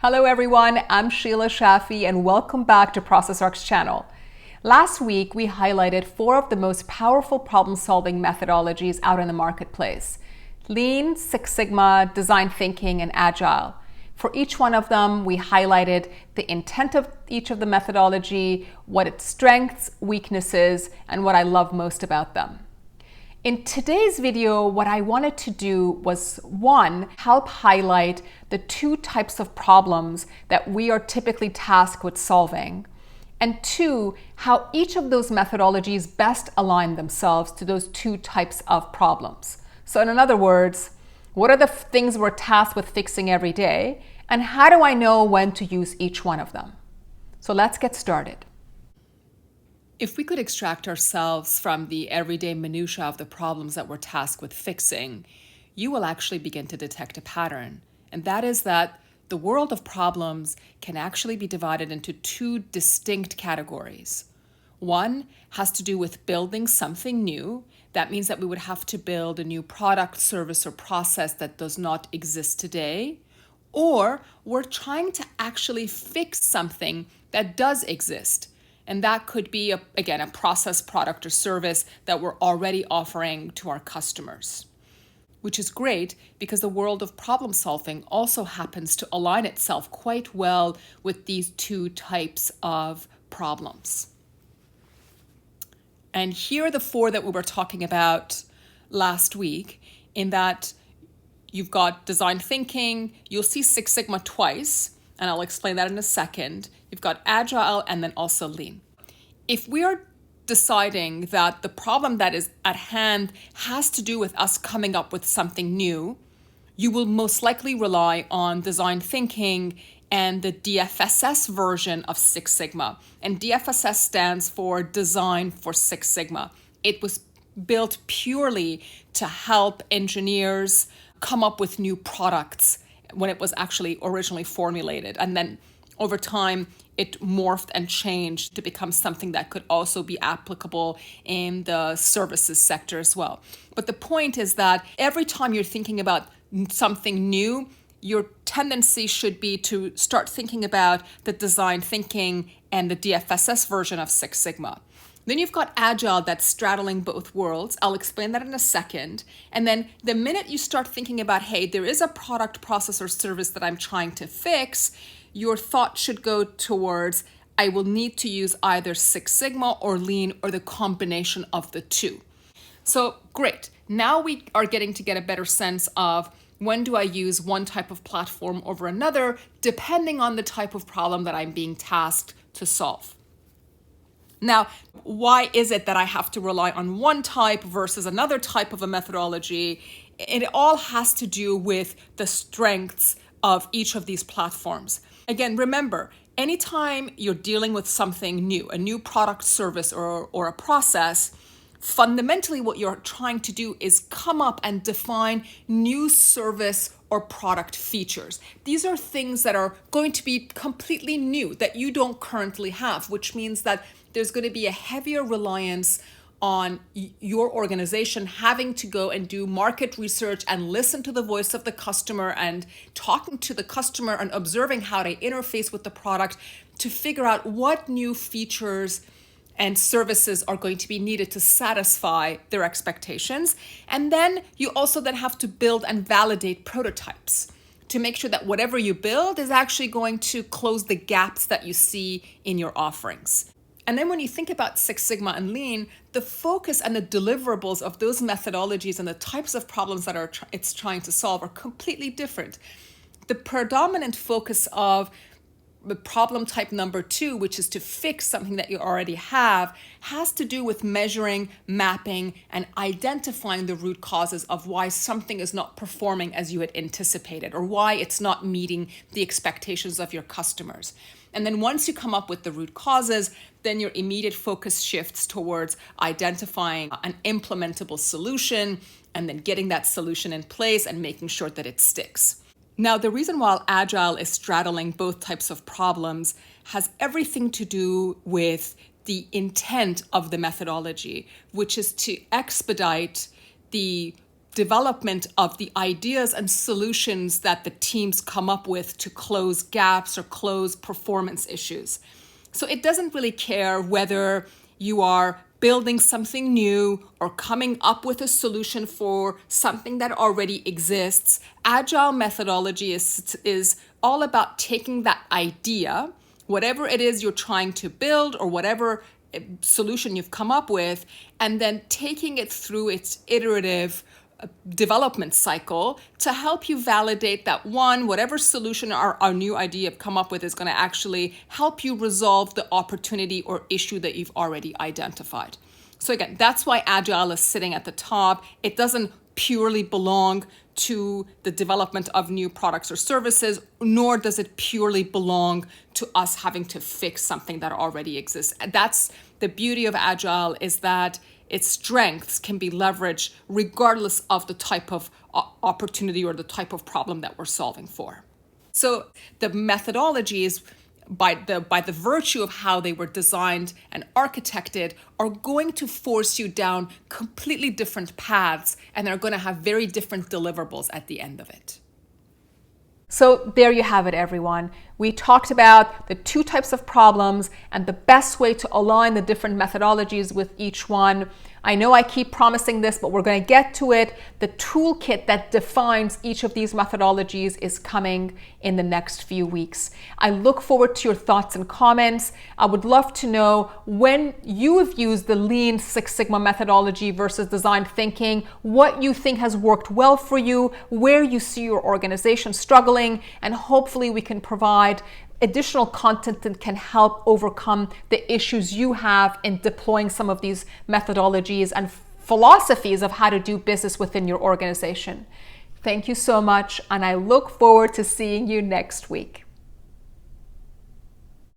Hello everyone, I'm Sheila Shaffie and welcome back to ProcessArc's channel. Last week, we highlighted 4 of the most powerful problem-solving methodologies out in the marketplace: Lean, Six Sigma, Design Thinking, and Agile. For each one of them, we highlighted the intent of each of the methodology, what its strengths, weaknesses, and what I love most about them. In today's video, what I wanted to do was, 1, help highlight the 2 types of problems that we are typically tasked with solving, and 2, how each of those methodologies best align themselves to those 2 types of problems. So in other words, what are the things we're tasked with fixing every day, and how do I know when to use each one of them? So let's get started. If we could extract ourselves from the everyday minutiae of the problems that we're tasked with fixing, you will actually begin to detect a pattern. And that is that the world of problems can actually be divided into 2 distinct categories. One has to do with building something new. That means that we would have to build a new product, service, or process that does not exist today. Or we're trying to actually fix something that does exist. And that could be, again, a process, product, or service that we're already offering to our customers, which is great because the world of problem solving also happens to align itself quite well with these 2 types of problems. And here are the 4 that we were talking about last week, in that you've got design thinking, you'll see Six Sigma twice, and I'll explain that in a second. You've got Agile and then also Lean. If we are deciding that the problem that is at hand has to do with us coming up with something new, you will most likely rely on design thinking and the DFSS version of Six Sigma. And DFSS stands for Design for Six Sigma. It was built purely to help engineers come up with new products when it was actually originally formulated. And then over time, it morphed and changed to become something that could also be applicable in the services sector as well. But the point is that every time you're thinking about something new, your tendency should be to start thinking about the design thinking and the DFSS version of Six Sigma. Then you've got Agile that's straddling both worlds. I'll explain that in a second. And then the minute you start thinking about, hey, there is a product, process, or service that I'm trying to fix, your thought should go towards, I will need to use either Six Sigma or Lean or the combination of the 2. So great. Now we are getting to get a better sense of when do I use one type of platform over another, depending on the type of problem that I'm being tasked to solve. Now, why is it that I have to rely on one type versus another type of a methodology? It all has to do with the strengths of each of these platforms. Again, remember, anytime you're dealing with something new, a new product, service, or a process, fundamentally what you're trying to do is come up and define new service or product features. These are things that are going to be completely new that you don't currently have, which means that there's going to be a heavier reliance on your organization having to go and do market research and listen to the voice of the customer and talking to the customer and observing how they interface with the product to figure out what new features and services are going to be needed to satisfy their expectations. And then you also then have to build and validate prototypes to make sure that whatever you build is actually going to close the gaps that you see in your offerings. And then when you think about Six Sigma and Lean, the focus and the deliverables of those methodologies and the types of problems that it's trying to solve are completely different. The predominant focus of the problem type number 2, which is to fix something that you already have, has to do with measuring, mapping, and identifying the root causes of why something is not performing as you had anticipated or why it's not meeting the expectations of your customers. And then once you come up with the root causes, then your immediate focus shifts towards identifying an implementable solution and then getting that solution in place and making sure that it sticks. Now, the reason why Agile is straddling both types of problems has everything to do with the intent of the methodology, which is to expedite the development of the ideas and solutions that the teams come up with to close gaps or close performance issues. So it doesn't really care whether you are building something new or coming up with a solution for something that already exists. Agile methodology is all about taking that idea, whatever it is you're trying to build or whatever solution you've come up with, and then taking it through its iterative development cycle to help you validate that whatever solution or our new idea you've come up with is going to actually help you resolve the opportunity or issue that you've already identified. So again, that's why Agile is sitting at the top. It doesn't purely belong to the development of new products or services, nor does it purely belong to us having to fix something that already exists. That's the beauty of Agile, is that its strengths can be leveraged regardless of the type of opportunity or the type of problem that we're solving for. So the methodologies, by the virtue of how they were designed and architected, are going to force you down completely different paths, and they're going to have very different deliverables at the end of it. So there you have it, everyone. We talked about the two types of problems and the best way to align the different methodologies with each one. I know I keep promising this, but we're going to get to it. The toolkit that defines each of these methodologies is coming in the next few weeks. I look forward to your thoughts and comments. I would love to know when you have used the Lean Six Sigma methodology versus design thinking, what you think has worked well for you, where you see your organization struggling, and hopefully we can provide additional content that can help overcome the issues you have in deploying some of these methodologies and philosophies of how to do business within your organization. Thank you so much, and I look forward to seeing you next week.